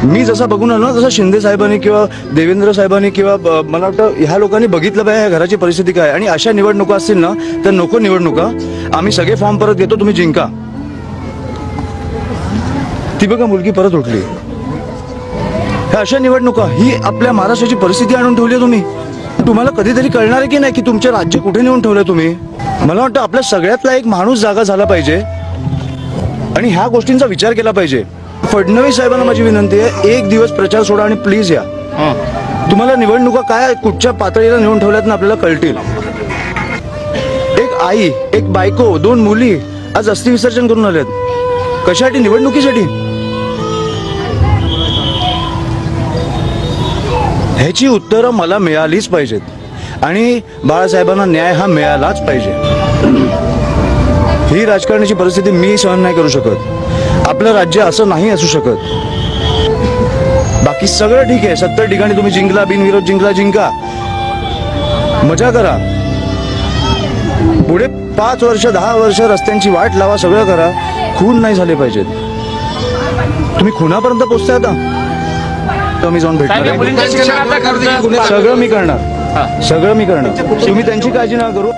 मी जसा बघून आलो ना तसं शिंदे साहेबांनी किंवा देवेंद्र साहेबांनी किंवा मला वाटतं ह्या लोकांनी बघितलं पाहिजे ह्या घराची परिस्थिती काय, आणि अशा निवडणुका असतील ना तर नको निवडणुका. आम्ही सगळे फॉर्म परत घेतो, तुम्ही जिंका. ती बघा मुलगी परत उठली. ह्या अशा निवडणुका ही आपल्या महाराष्ट्राची परिस्थिती आणून ठेवली तुम्ही. तुम्हाला कधीतरी कळणार आहे की नाही की तुमचे राज्य कुठे नेऊन ठेवलंय तुम्ही. मला वाटतं आपल्या सगळ्यातला एक माणूस जागा झाला पाहिजे आणि ह्या गोष्टींचा विचार केला पाहिजे. फडणवीस साहेबांना माझी विनंती आहे, एक दिवस प्रचार सोडा आणि प्लीज या. तुम्हाला निवडणुका काय कुठच्या पातळीला नेऊन ठेवल्यात ना आपल्याला कळतील. एक आई, एक बायको, 2 मुली आज अस्थि विसर्जन करून आल्यात. कशासाठी? निवडणुकीसाठी. ह्याची उत्तरं मला मिळालीच पाहिजेत आणि बाळासाहेबांना न्याय हा मिळालाच पाहिजे. ही राजकारणाची परिस्थिती मी सहन नाही करू शकत. आपलं राज्य असं नाही असू शकत. बाकी सगळं ठीक आहे, 70 ठिकाणी तुम्ही जिंकला, बिनविरोध जिंका, मजा करा. पुढे 5 वर्ष 10 वर्ष रस्त्यांची वाट लावा, सगळं करा. खून नाही झाले पाहिजेत. तुम्ही खुनापर्यंत पोहोचताय आता, तर मी जाऊन भेटणार. सगळं मी करणार, सगळं मी करणार. तुम्ही त्यांची काळजी नका करू.